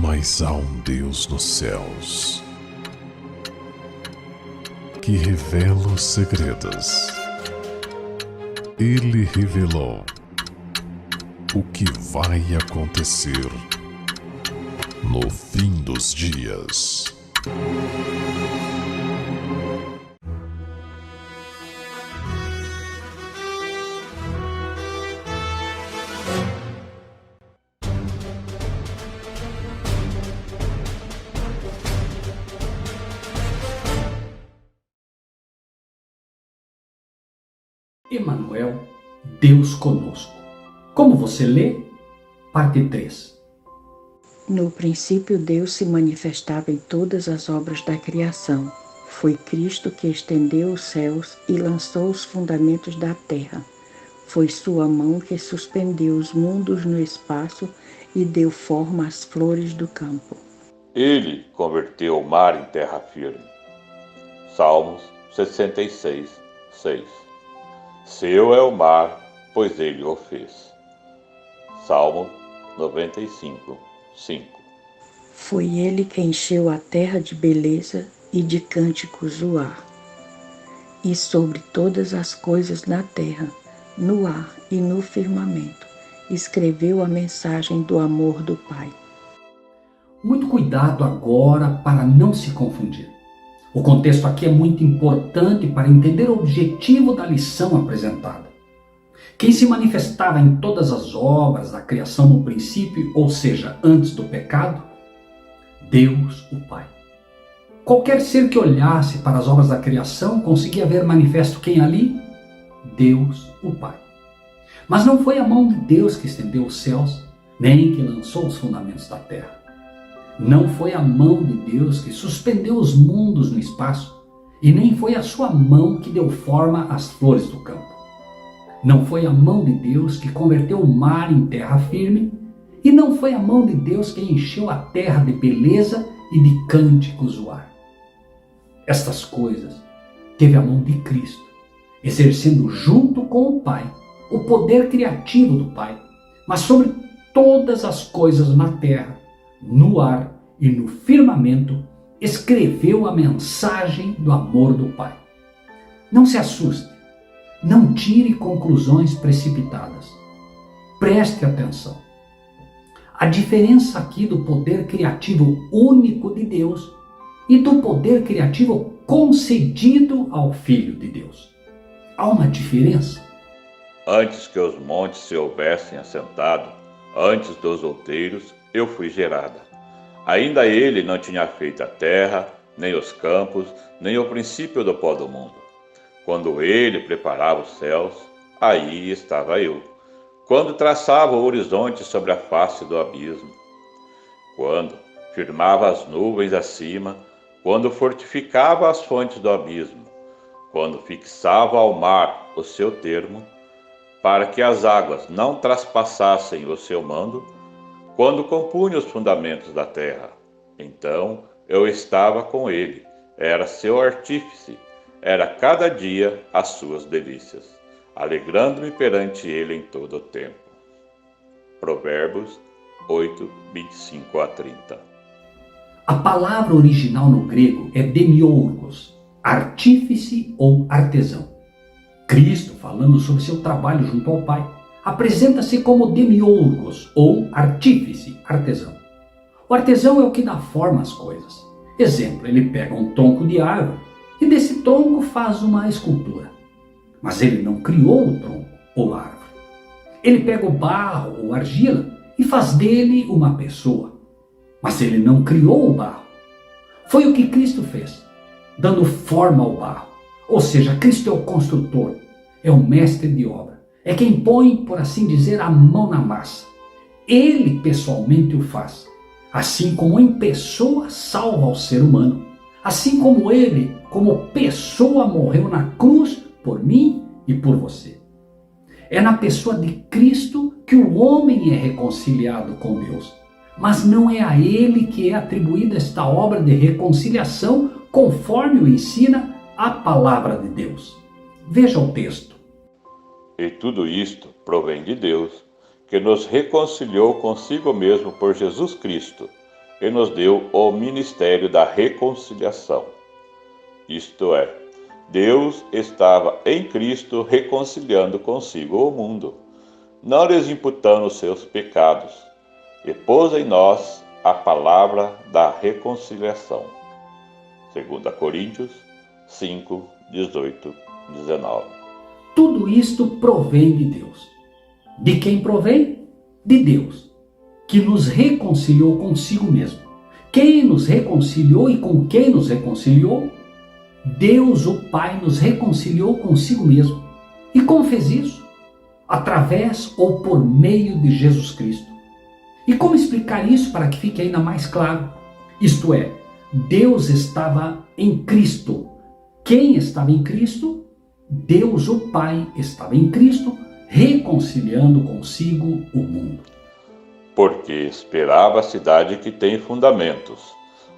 Mas há um Deus nos céus que revela os segredos. Ele revelou o que vai acontecer no fim dos dias. Emanuel, Deus conosco. Como você lê? Parte 3. No princípio, Deus se manifestava em todas as obras da criação. Foi Cristo que estendeu os céus e lançou os fundamentos da terra. Foi sua mão que suspendeu os mundos no espaço e deu forma às flores do campo. Ele converteu o mar em terra firme. Salmos 66, 6. Seu é o mar, pois ele o fez. Salmo 95, 5. Foi ele que encheu a terra de beleza e de cânticos o ar. E sobre todas as coisas na terra, no ar e no firmamento, escreveu a mensagem do amor do Pai. Muito cuidado agora para não se confundir. O contexto aqui é muito importante para entender o objetivo da lição apresentada. Quem se manifestava em todas as obras da criação no princípio, ou seja, antes do pecado? Deus, o Pai. Qualquer ser que olhasse para as obras da criação conseguia ver manifesto quem ali? Deus, o Pai. Mas não foi a mão de Deus que estendeu os céus, nem que lançou os fundamentos da terra. Não foi a mão de Deus que suspendeu os mundos no espaço, e nem foi a sua mão que deu forma às flores do campo. Não foi a mão de Deus que converteu o mar em terra firme, e não foi a mão de Deus que encheu a terra de beleza e de cânticos o ar. Estas coisas teve a mão de Cristo, exercendo junto com o Pai o poder criativo do Pai, mas sobre todas as coisas na terra, no ar e no firmamento, escreveu a mensagem do amor do Pai. Não se assuste, não tire conclusões precipitadas. Preste atenção. A diferença aqui do poder criativo único de Deus e do poder criativo concedido ao Filho de Deus. Há uma diferença. Antes que os montes se houvessem assentado, antes dos outeiros, eu fui gerada. Ainda ele não tinha feito a terra, nem os campos, nem o princípio do pó do mundo. Quando ele preparava os céus, aí estava eu. Quando traçava o horizonte sobre a face do abismo. Quando firmava as nuvens acima, quando fortificava as fontes do abismo. Quando fixava ao mar o seu termo, para que as águas não traspassassem o seu mando, quando compunha os fundamentos da terra. Então eu estava com ele, era seu artífice, era cada dia as suas delícias, alegrando-me perante ele em todo o tempo. Provérbios 8, 25 a 30. A palavra original no grego é demiurgos, artífice ou artesão. Cristo, falando sobre seu trabalho junto ao Pai, apresenta-se como demiurgos ou artífice, artesão. O artesão é o que dá forma às coisas. Exemplo, ele pega um tronco de árvore e desse tronco faz uma escultura. Mas ele não criou o tronco ou a árvore. Ele pega o barro ou argila e faz dele uma pessoa. Mas ele não criou o barro. Foi o que Cristo fez, dando forma ao barro. Ou seja, Cristo é o construtor, é o mestre de obra. É quem põe, por assim dizer, a mão na massa. Ele pessoalmente o faz. Assim como em pessoa salva o ser humano. Assim como ele, como pessoa, morreu na cruz por mim e por você. É na pessoa de Cristo que o homem é reconciliado com Deus. Mas não é a ele que é atribuída esta obra de reconciliação, conforme o ensina a palavra de Deus. Veja o texto. E tudo isto provém de Deus, que nos reconciliou consigo mesmo por Jesus Cristo, e nos deu o ministério da reconciliação. Isto é, Deus estava em Cristo reconciliando consigo o mundo, não lhes imputando os seus pecados, e pôs em nós a palavra da reconciliação. 2 Coríntios 5, 18, 19. Tudo isto provém de Deus. De quem provém? De Deus, que nos reconciliou consigo mesmo. Quem nos reconciliou e com quem nos reconciliou? Deus, o Pai, nos reconciliou consigo mesmo. E como fez isso? Através ou por meio de Jesus Cristo. E como explicar isso para que fique ainda mais claro? Isto é, Deus estava em Cristo. Quem estava em Cristo? Deus, o Pai, estava em Cristo, reconciliando consigo o mundo. Porque esperava a cidade que tem fundamentos,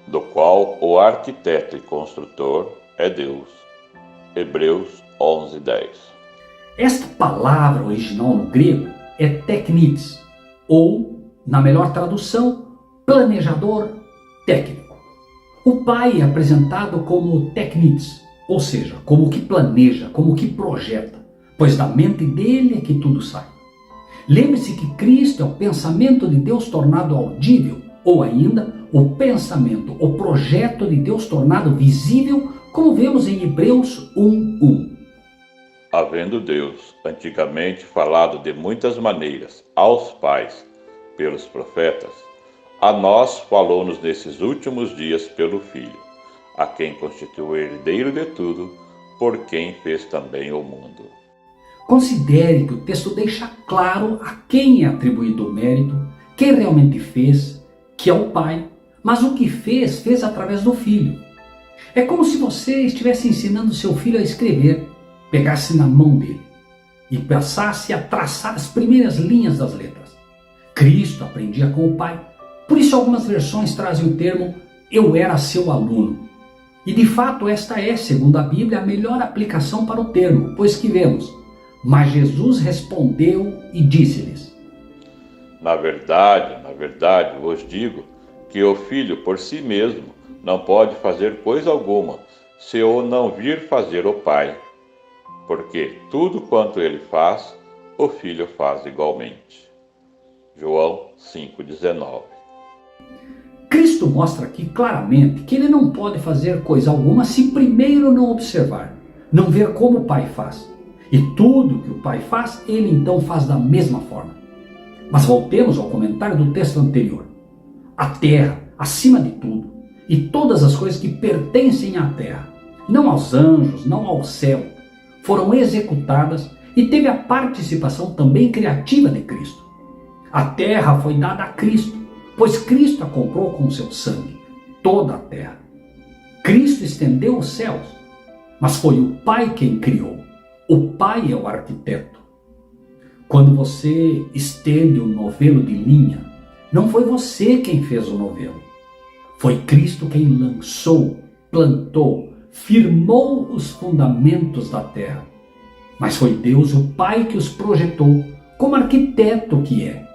do qual o arquiteto e construtor é Deus. Hebreus 11, 10. Esta palavra original no grego é teknites, ou, na melhor tradução, planejador técnico. O Pai é apresentado como teknites, ou seja, como que planeja, como que projeta, pois da mente dele é que tudo sai. Lembre-se que Cristo é o pensamento de Deus tornado audível, ou ainda, o pensamento, o projeto de Deus tornado visível, como vemos em Hebreus 1:1. Havendo Deus antigamente falado de muitas maneiras aos pais pelos profetas, a nós falou-nos nesses últimos dias pelo Filho, a quem constituiu o herdeiro de tudo, por quem fez também o mundo. Considere que o texto deixa claro a quem é atribuído o mérito, quem realmente fez, que é o Pai, mas o que fez, fez através do Filho. É como se você estivesse ensinando seu filho a escrever, pegasse na mão dele e passasse a traçar as primeiras linhas das letras. Cristo aprendia com o Pai, por isso algumas versões trazem o termo "eu era seu aluno". E de fato esta é, segundo a Bíblia, a melhor aplicação para o termo, pois que vemos: mas Jesus respondeu e disse-lhes: Na verdade, vos digo que o Filho por si mesmo não pode fazer coisa alguma, se o não vir fazer o Pai. Porque tudo quanto ele faz, o Filho faz igualmente. João 5,19. Cristo mostra aqui claramente que ele não pode fazer coisa alguma se primeiro não observar, não ver como o Pai faz. E tudo que o Pai faz, ele então faz da mesma forma. Mas voltemos ao comentário do texto anterior. A terra, acima de tudo, e todas as coisas que pertencem à terra, não aos anjos, não ao céu, foram executadas e teve a participação também criativa de Cristo. A terra foi dada a Cristo, pois Cristo a comprou com seu sangue, toda a terra. Cristo estendeu os céus, mas foi o Pai quem criou. O Pai é o arquiteto. Quando você estende um novelo de linha, não foi você quem fez o novelo. Foi Cristo quem lançou, plantou, firmou os fundamentos da terra. Mas foi Deus, o Pai, que os projetou, como arquiteto que é.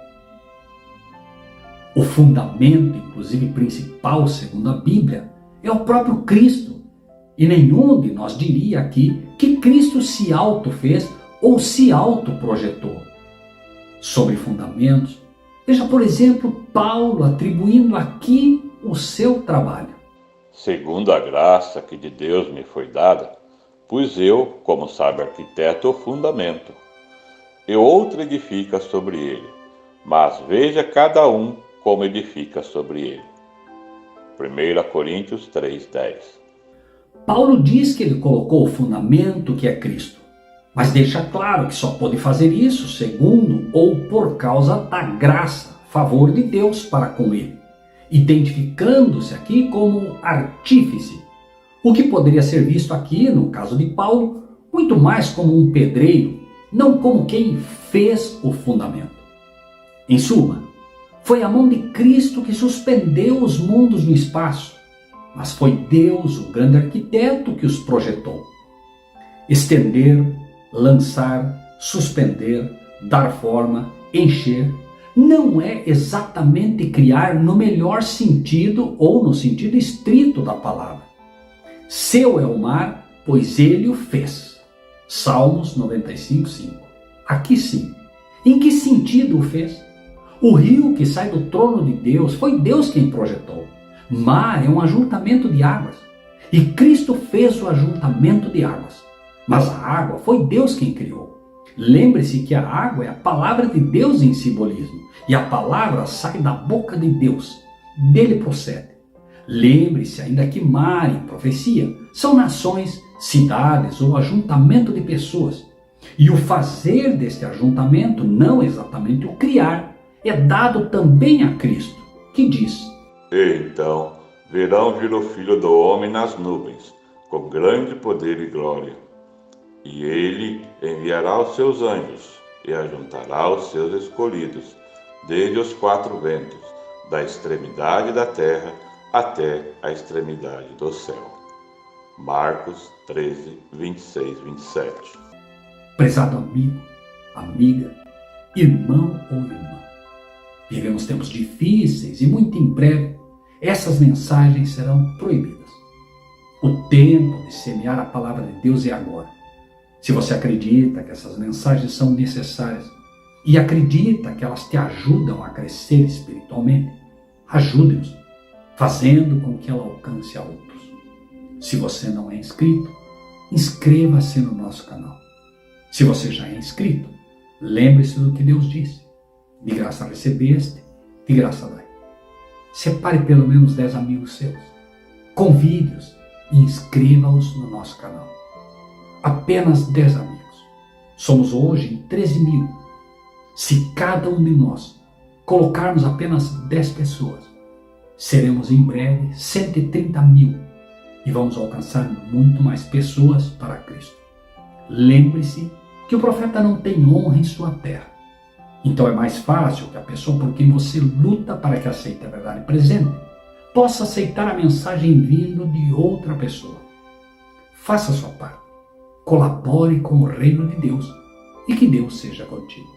O fundamento, inclusive principal, segundo a Bíblia, é o próprio Cristo. E nenhum de nós diria aqui que Cristo se auto-fez ou se auto-projetou. Sobre fundamentos, veja, por exemplo, Paulo atribuindo aqui o seu trabalho. Segundo a graça que de Deus me foi dada, pus eu, como sábio arquiteto, o fundamento, e outro edifica sobre ele, mas veja cada um como edifica sobre ele. 1 Coríntios 3:10. Paulo diz que ele colocou o fundamento que é Cristo, mas deixa claro que só pôde fazer isso segundo ou por causa da graça, favor de Deus para com ele, identificando-se aqui como artífice, o que poderia ser visto aqui, no caso de Paulo, muito mais como um pedreiro, não como quem fez o fundamento. Em suma, foi a mão de Cristo que suspendeu os mundos no espaço, mas foi Deus, o grande arquiteto, que os projetou. Estender, lançar, suspender, dar forma, encher, não é exatamente criar no melhor sentido ou no sentido estrito da palavra. Seu é o mar, pois ele o fez. Salmos 95:5. Aqui sim. Em que sentido o fez? O rio que sai do trono de Deus foi Deus quem projetou. Mar é um ajuntamento de águas. E Cristo fez o ajuntamento de águas. Mas a água foi Deus quem criou. Lembre-se que a água é a palavra de Deus em simbolismo. E a palavra sai da boca de Deus. Dele procede. Lembre-se ainda que mar em profecia são nações, cidades ou ajuntamento de pessoas. E o fazer deste ajuntamento, não exatamente o criar, é dado também a Cristo, que diz: Então verão vir o Filho do Homem nas nuvens, com grande poder e glória. E ele enviará os seus anjos e ajuntará os seus escolhidos, desde os quatro ventos, da extremidade da terra até a extremidade do céu. Marcos 13, 26, 27. Prezado amigo, amiga, irmão ou irmã, vivemos tempos difíceis e muito em breve essas mensagens serão proibidas. O tempo de semear a palavra de Deus é agora. Se você acredita que essas mensagens são necessárias e acredita que elas te ajudam a crescer espiritualmente, ajude-nos, fazendo com que ela alcance a outros. Se você não é inscrito, inscreva-se no nosso canal. Se você já é inscrito, lembre-se do que Deus disse: de graça recebeste, de graça dai. Separe pelo menos 10 amigos seus, convide-os e inscreva-os no nosso canal. Apenas 10 amigos. Somos hoje em 13.000. Se cada um de nós colocarmos apenas 10 pessoas, seremos em breve 130.000 e vamos alcançar muito mais pessoas para Cristo. Lembre-se que o profeta não tem honra em sua terra. Então é mais fácil que a pessoa por quem você luta para que aceite a verdade presente possa aceitar a mensagem vindo de outra pessoa. Faça a sua parte. Colabore com o reino de Deus e que Deus seja contigo.